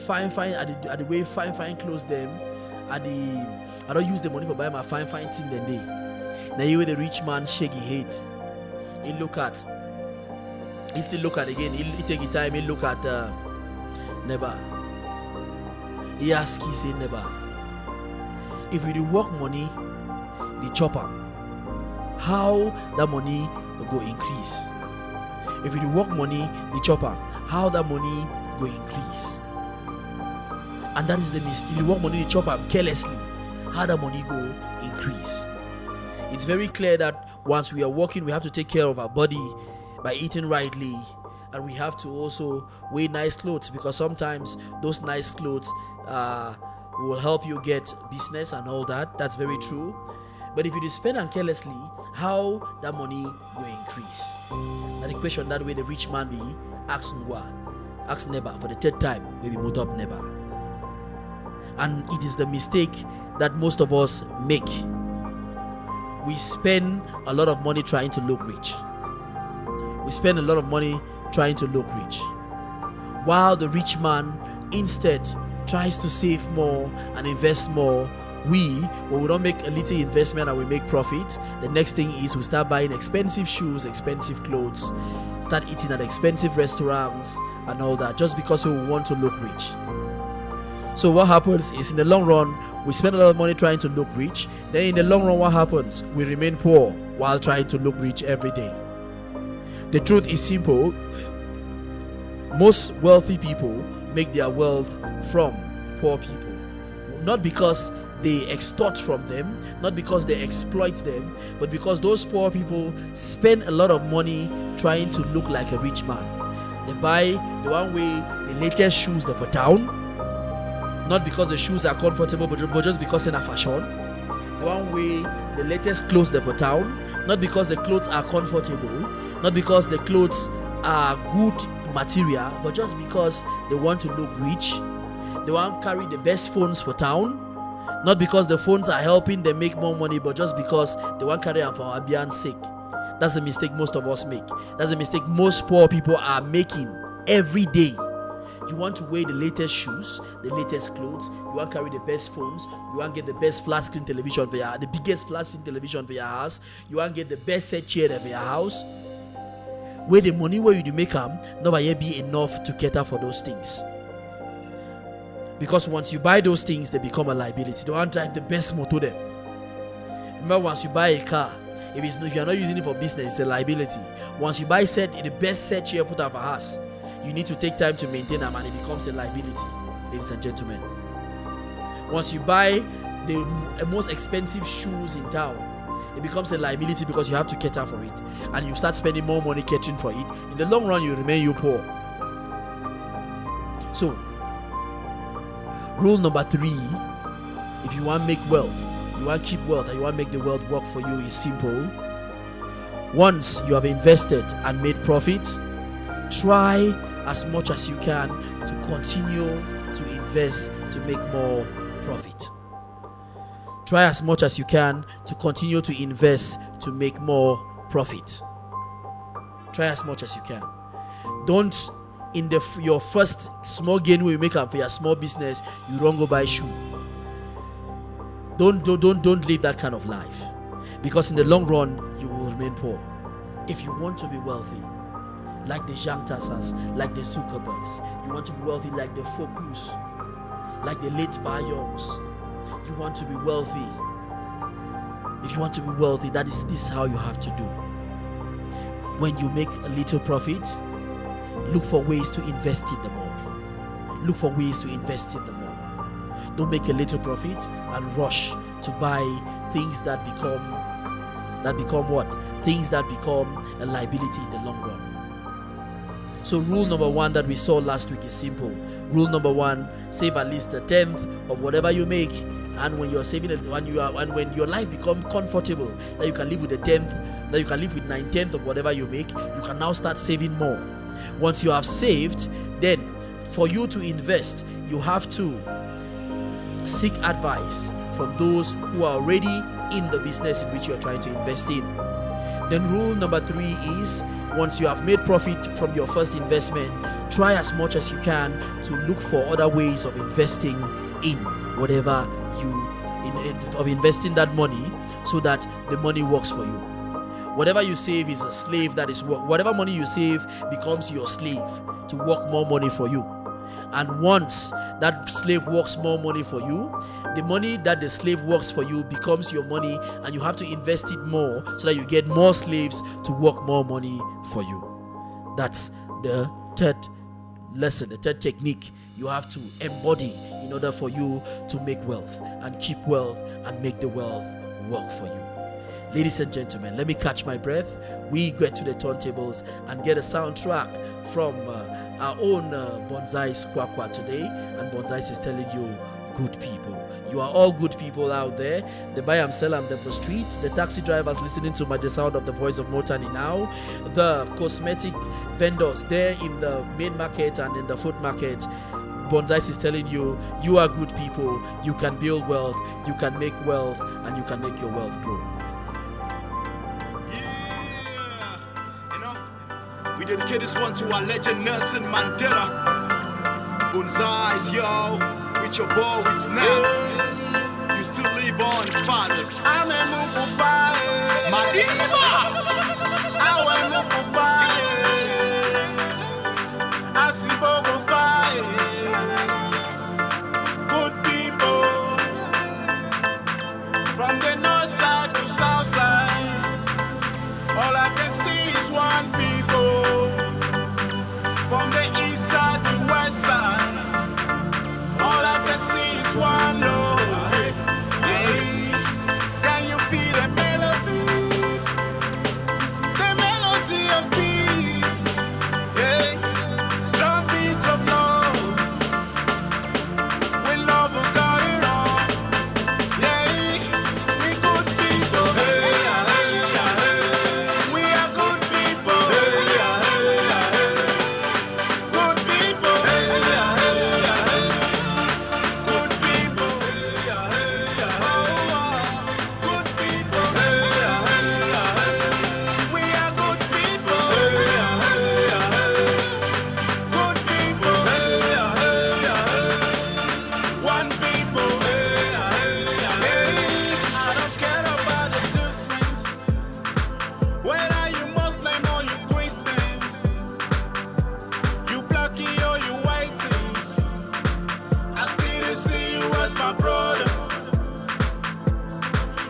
fine at the way fine clothes them. I don't use the money for buy my fine thing then they. Now you the rich man shake his head. He still look at again. He take his time. He look at never. He ask, he say never. If you do work money, the chopper, how that money will go increase? If you do work money, the chopper, how that money will increase? And that is the mistake. You work money, the chopper carelessly, how that money go increase? It's very clear that once we are working, we have to take care of our body by eating rightly, and we have to also wear nice clothes, because sometimes those nice clothes will help you get business and all that. That's very true. But if you spend and carelessly, how that money will increase? And the question that way the rich man be ask neighbor for the third time, maybe move up neighbor. And it is the mistake that most of us make. We spend a lot of money trying to look rich. We spend a lot of money trying to look rich, while the rich man instead tries to save more and invest more. When we don't make a little investment and we make profit, the next thing is we start buying expensive shoes, expensive clothes, start eating at expensive restaurants and all that, just because we want to look rich. So what happens is, in the long run, we spend a lot of money trying to look rich. Then in the long run, what happens? We remain poor while trying to look rich every day. The truth is simple. Most wealthy people make their wealth from poor people. Not because they extort from them, not because they exploit them, but because those poor people spend a lot of money trying to look like a rich man. They buy the one way the latest shoes for town, not because the shoes are comfortable, but just because in a fashion. The one way the latest clothes for town, not because the clothes are comfortable, not because the clothes are good material, but just because they want to look rich. They want to carry the best phones for town, not because the phones are helping them make more money, but just because they want to carry them for ambiance sake. That's the mistake most of us make. That's the mistake most poor people are making every day. You want to wear the latest shoes, the latest clothes, you want to carry the best phones, you want to get the best flat screen television for the biggest flat screen television for your house, you want to get the best set chair for your house. Where the money where you make them, nobody be enough to cater for those things. Because once you buy those things, they become a liability. They want to drive the best motor them. Remember, once you buy a car, if you're not using it for business, it's a liability. Once you buy the best set chair put out for house, you need to take time to maintain them, and it becomes a liability, ladies and gentlemen. Once you buy the most expensive shoes in town, it becomes a liability because you have to cater for it, and you start spending more money catering for it. In the long run, you remain poor. So, rule number 3, if you want to make wealth, you want to keep wealth, and you want to make the wealth work for you, is simple. Once you have invested and made profit, try as much as you can to continue to invest to make more profit. Try as much as you can to continue to invest to make more profit. Try as much as you can. Don't, in your first small gain where you make up for your small business, you don't go buy shoe. Don't live that kind of life, because in the long run you will remain poor. If you want to be wealthy, like the Jean Tassas, like the Zuckerbergs, you want to be wealthy like the Focus, like the late Bayons. You want to be wealthy. If you want to be wealthy, this is how you have to do. When you make a little profit, look for ways to invest in the more. Look for ways to invest in the more. Don't make a little profit and rush to buy things that become what? Things that become a liability in the long run. So rule number 1 that we saw last week is simple. Rule number 1, save at least a 10th of whatever you make. And when you're saving it, when your life becomes comfortable, that you can live with a 10th, that you can live with 9/10 of whatever you make, you can now start saving more. Once you have saved, then for you to invest, you have to seek advice from those who are already in the business in which you're trying to invest in. Then rule number 3 is, once you have made profit from your first investment, try as much as you can to look for other ways of investing in whatever of investing that money, so that the money works for you. Whatever you save is a slave that is work. Whatever money you save becomes your slave to work more money for you. And once that slave works more money for you, the money that the slave works for you becomes your money, and you have to invest it more so that you get more slaves to work more money for you. That's the third lesson, the third technique you have to embody in order for you to make wealth and keep wealth and make the wealth work for you. Ladies and gentlemen, let me catch my breath. We get to the turntables and get a soundtrack from our own Bonsai's Kwakwa today. And Bonsai's is telling you, good people. You are all good people out there. The buy and sell on the street, the taxi drivers listening to the sound of the voice of Mottanni now, the cosmetic vendors there in the main market and in the food market. Bonsai is telling you, you are good people. You can build wealth, you can make wealth, and you can make your wealth grow. We dedicate this one to our legend Nelson Mandela. Bonsai's, yo, with your boy, it's now. You still live on, father. I'm a Mukufae. Madiba! I'm a Mukufae. Asibokufae. Good people. From the north side to south side. All I can see is one people. From the east side to west side, all I can see is one love. Hey, can you feel the melody? The melody of peace. Hey, drum beats of love. We love who got it all. Yeah, we good people. Hey, we are good people. Good people. Good people. Good people. We are good people. Good people. One people. I don't care about the difference. Whether you Muslim or you Christian, you blacky or you whitey, I still see you as my brother.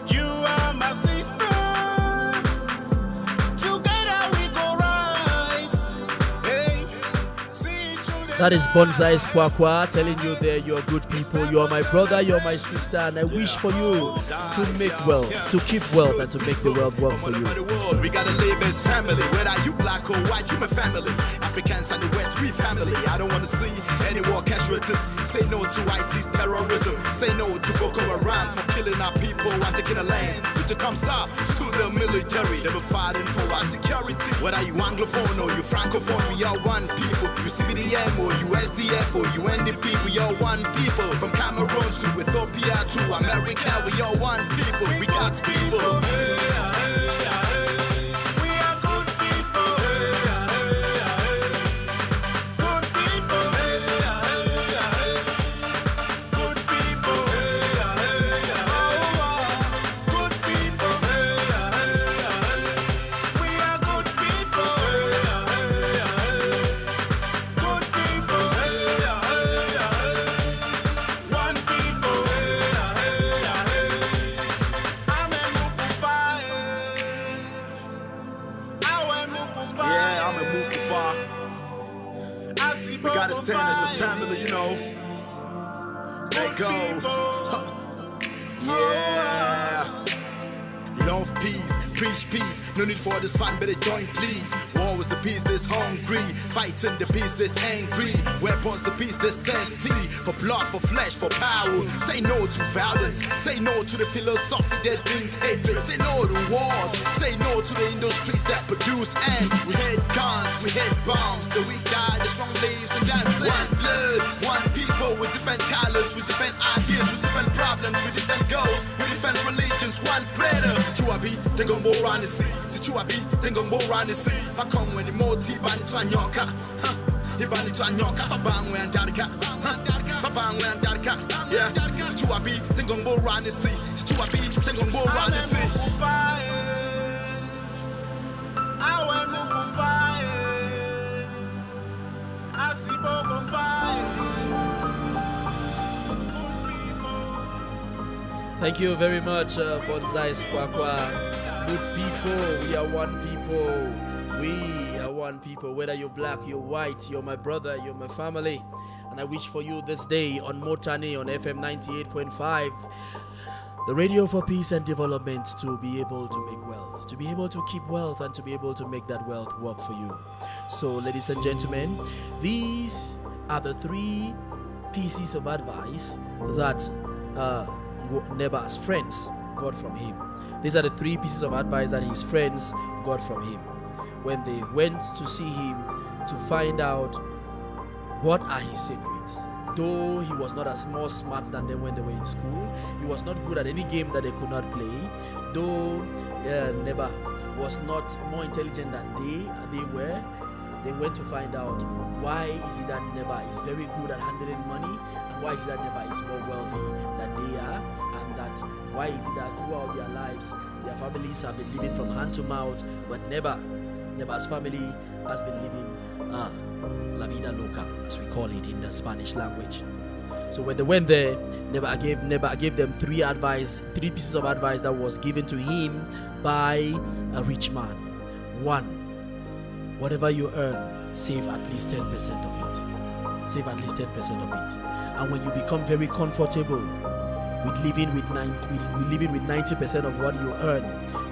You are my sister. Together we go rise. Hey, see through the That is Bonsai's Kwakwa telling you there, you're good people, you're my brother, you're my sister, and I wish for you to make wealth, to keep wealth, and to make the world work for you. the world, we gotta live as family. Whether you black or white, you my family. Africans and the West, we family. I don't wanna see any war casualties. Say no to ISIS terrorism. Say no to Boko Haram for killing our people and taking our lands. Switch it comes up to the military. They were fighting for our security. Whether you Anglophone or you Francophone, we are one people. You CBDM or you SDF or you NDP, we are one people. From Cameroon to Ethiopia to America, we are one people. We got people. We are good people. Good people. Good people. Good people. We are good people. Good people. One people. I'm a Mukufae. Yeah, I'm a Mukufae. We gotta stand as a family, you know. Let go. Huh. Yeah. Love, peace, preach peace. No need for this fun, better join please. War is the peace that's hungry, fighting the peace that's angry. Weapons the peace that's thirsty, for blood, for flesh, for power. Say no to violence, say no to the philosophy that brings hatred. Say no to wars, say no to the industries that produce. And we hate guns, we hate bombs. The weak die, the strong lives, and that's it. One blood, one people with different colors, with different ideas, with different problems, with different goals, with different religions. One greater. Situabi, they gon' go around the sea. Situabi, they gon' go around the sea. I come when the more tea by the Tranyoka. Ibani Tranyoka, Fabang and Darika. Fabang and Darika. Yeah, Situabi, they gon' go around the sea. Situabi, they gon' go around the sea. Thank you very much, Bonsai Squaqua. Good people, we are one people. We are one people. Whether you're black, you're white, you're my brother, you're my family. And I wish for you this day on Mottanni on FM 98.5, the radio for peace and development, to be able to make wealth, to be able to keep wealth, and to be able to make that wealth work for you. So, ladies and gentlemen, these are the 3 pieces of advice that Neba's friends got from him. These are the 3 pieces of advice that his friends got from him when they went to see him to find out what are his secrets. Though he was not as more smart than them when they were in school, he was not good at any game that they could not play. Though Neba was not more intelligent than they were, they went to find out why is it that Neba is very good at handling money, and why is it that Neba is more wealthy than they are, and that why is it that throughout their lives their families have been living from hand to mouth, but Neba's family has been living la vida loca, as we call it in the Spanish language. So when they went there, Neba gave them 3 pieces of advice that was given to him by a rich man. 1, whatever you earn, save at least 10% of it. Save at least 10% of it. And when you become very comfortable with living with 90% of what you earn,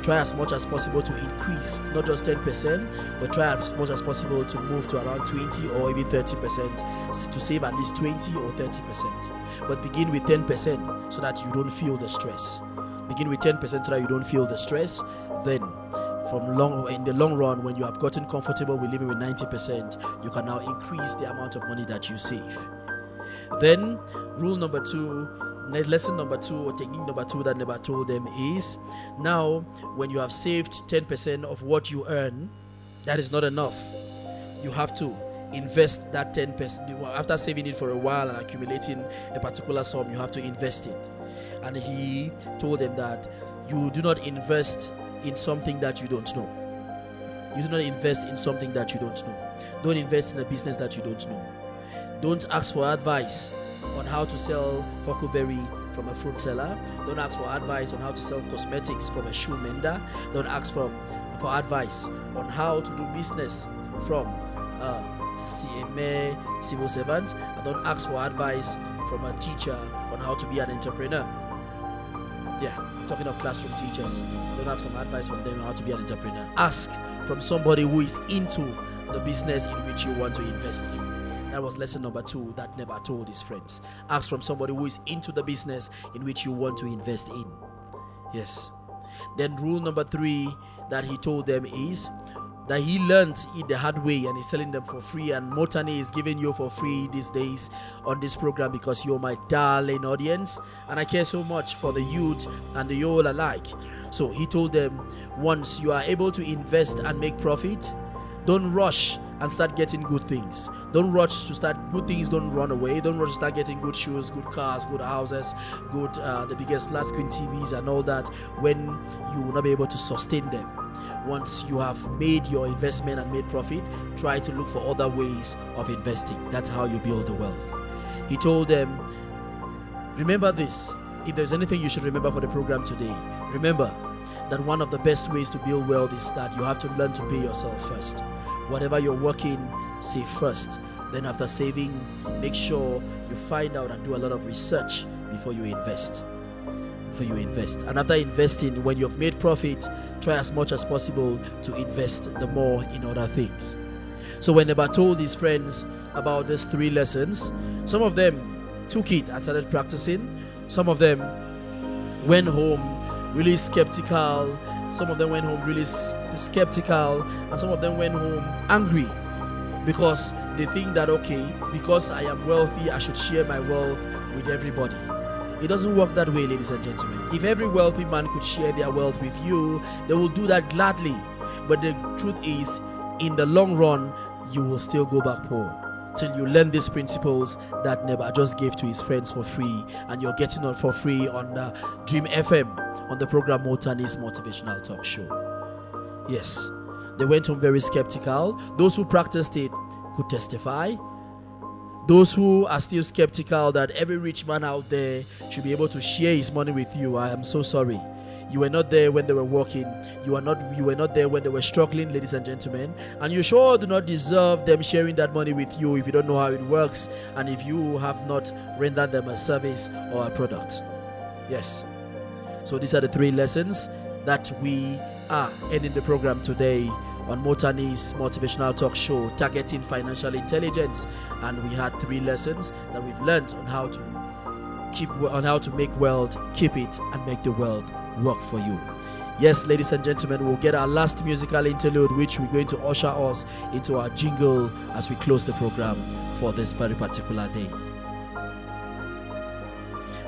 try as much as possible to increase, not just 10%, but try as much as possible to move to around 20 or even 30%, to save at least 20 or 30%. But begin with 10% so that you don't feel the stress. Begin with 10% so that you don't feel the stress. Then in the long run, when you have gotten comfortable with living with 90%, you can now increase the amount of money that you save. Then rule number 2, lesson number 2, or technique number 2 that Neba told them is, now when you have saved 10% of what you earn, that is not enough. You have to invest that 10%. After saving it for a while and accumulating a particular sum, you have to invest it. And he told them that you do not invest in something that you don't know. You do not invest in something that you don't know. Don't invest in a business that you don't know. Don't ask for advice on how to sell huckleberry from a fruit seller. Don't ask for advice on how to sell cosmetics from a shoe mender. Don't ask for advice on how to do business from a civil servant. And don't ask for advice from a teacher on how to be an entrepreneur. Yeah, I'm talking of classroom teachers. Don't ask for advice from them on how to be an entrepreneur. Ask from somebody who is into the business in which you want to invest in. That was lesson number 2 that Neba told his friends. Ask from somebody who is into the business in which you want to invest in. Yes. Then rule number 3 that he told them is that he learned it the hard way, and he's telling them for free, and Mottanni is giving you for free these days on this program because you're my darling audience and I care so much for the youth and the old alike. So he told them, once you are able to invest and make profit, don't rush and start getting good things. Don't rush to start good things. Don't run away. Don't rush to start getting good shoes, good cars, good houses, good the biggest flat screen TVs and all that when you will not be able to sustain them. Once you have made your investment and made profit, try to look for other ways of investing. That's how you build the wealth. He told them, remember this. If there's anything you should remember for the program today, remember that one of the best ways to build wealth is that you have to learn to pay yourself first. Whatever you're working, save first. Then after saving, make sure you find out and do a lot of research before you invest. for you invest. And after investing, when you've made profit, try as much as possible to invest the more in other things. So when Neba told his friends about these 3 lessons, some of them took it and started practicing. Some of them went home really skeptical. Some of them went home really skeptical, and some of them went home angry because they think that, okay, because I am wealthy, I should share my wealth with everybody. It doesn't work that way, ladies and gentlemen. If every wealthy man could share their wealth with you, they will do that gladly. But the truth is, in the long run, you will still go back poor till you learn these principles that Neba just gave to his friends for free, and you're getting on for free on Dream FM on the program Mottanni's Motivational Talk Show. Yes, they went home very skeptical. Those who practiced it could testify. Those who are still skeptical that every rich man out there should be able to share his money with you, I am so sorry. You were not there when they were working. You were not there when they were struggling, ladies and gentlemen. And you sure do not deserve them sharing that money with you if you don't know how it works and if you have not rendered them a service or a product. Yes. So these are the 3 lessons that we are ending the program today on Mottanni's Motivational Talk Show, targeting financial intelligence. And we had 3 lessons that we've learned on how to make wealth, keep it, and make the world work for you. Yes, ladies and gentlemen, we'll get our last musical interlude, which we're going to usher us into our jingle as we close the program for this very particular day.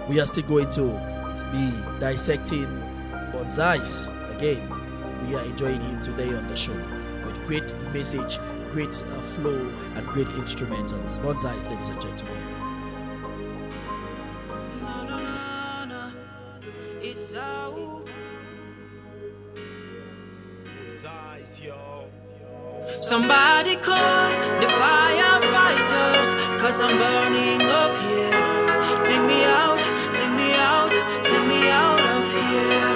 We are still going to be dissecting Bonsai's again. We are enjoying him today on the show with great message, great flow, and great instrumentals. Bonsai's, ladies and gentlemen. Somebody call the firefighters, 'cause I'm burning up here. Take me out, take me out, take me out of here.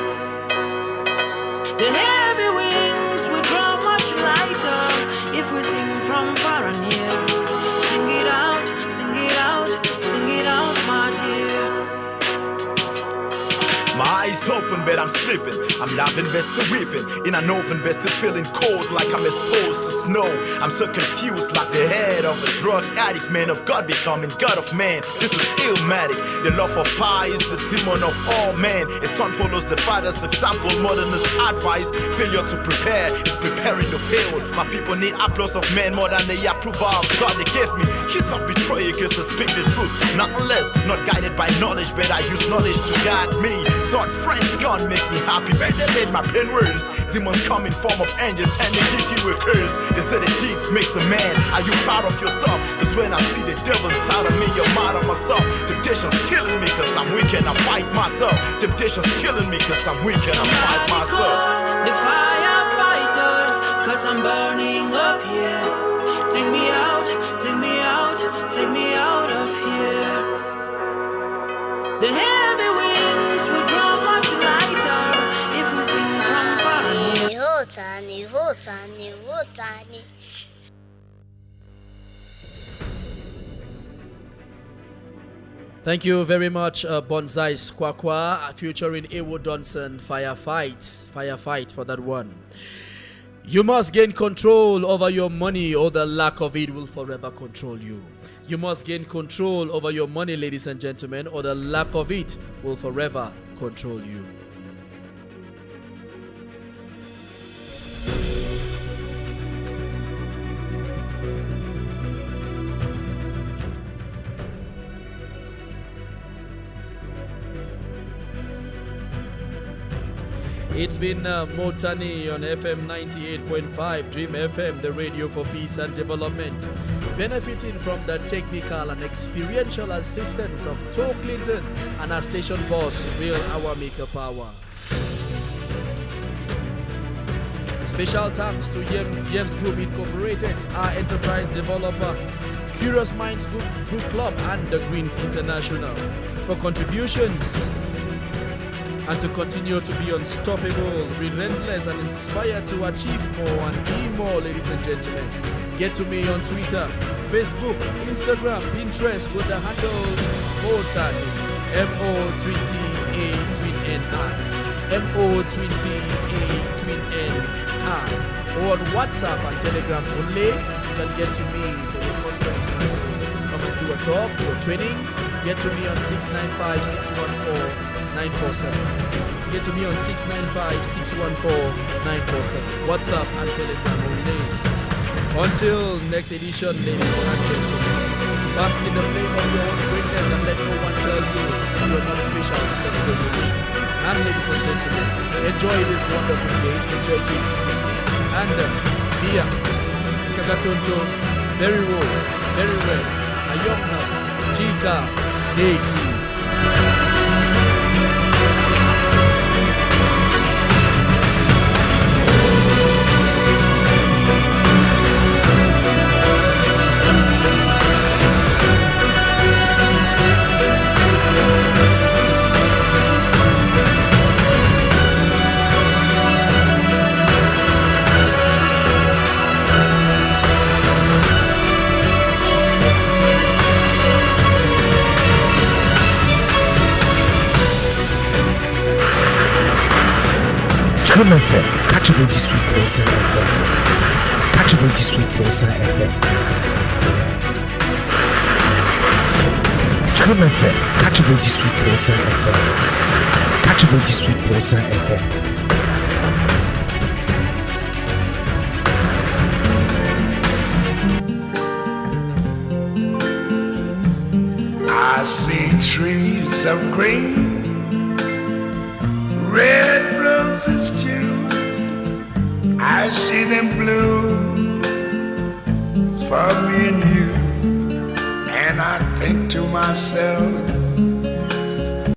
The heavy wings will grow much lighter if we sing from far and near. Sing it out, sing it out, sing it out, my dear. My eyes open, but I'm slipping. I'm loving best to weeping. In an oven best to feeling cold like I'm exposed to snow. I'm so confused like the head of a drug addict. Man of God becoming God of man. This is illmatic. The love of power is the demon of all men. His son follows the father's example more than his advice. Failure to prepare is preparing to fail. My people need applause of men more than the approval of God they gave me. Kiss of betrayal because to speak the truth. Not unless, not guided by knowledge, but I use knowledge to guide me. Thought friends gone make me happy, but they made my pen worse. Demons come in form of angels and they give you a curse. They say the deeds makes a man. Are you proud of yourself? Cause when I see the devil inside of me, you're mad at myself. Temptation's killing me cause I'm weak and I fight myself. Temptation's killing me cause I'm weak and I fight myself. The firefighters, 'cause I'm burning up here. Take me out, take me out, take me out of here. The heavy winds will grow much lighter if we sing from far and near. Thank you very much, Bonsai's Kwakwa, featuring Ewo Johnson, Firefight for that one. You must gain control over your money, or the lack of it will forever control you. You must gain control over your money, ladies and gentlemen, or the lack of it will forever control you. It's been Mottanni on FM 98.5, Dream FM, the radio for peace and development. Benefiting from the technical and experiential assistance of Toe Clinton and our station boss, Real Our Maker Power. Special thanks to James Group Incorporated, our enterprise developer, Curious Minds Group Club, and the Greens International for contributions, and to continue to be unstoppable, relentless, and inspired to achieve more and be more, ladies and gentlemen. Get to me on Twitter, Facebook, Instagram, Pinterest with the handle Mottanni, M-O-T-T-A, MOTTANI. Or on WhatsApp and Telegram only. You can get to me for your conferences. Come and do a talk, do a training. Get to me on 695-614-947. So get to me on 695-614-947. WhatsApp and Telegram only. Until next edition, ladies and gentlemen, bask in the flame of your own greatness and let no one tell you that you are not special because you are unique. And ladies and gentlemen, enjoy this wonderful day. Enjoy 2020. And Bia, Kagatonto, very well, very well. Ayokna, Chika, Deki. Chum FM 98.5 FM 98.5 FM Chum FM 98.5 FM 98.5 FM I see trees of green, red roses too. I see them bloom for me and you. And I think to myself,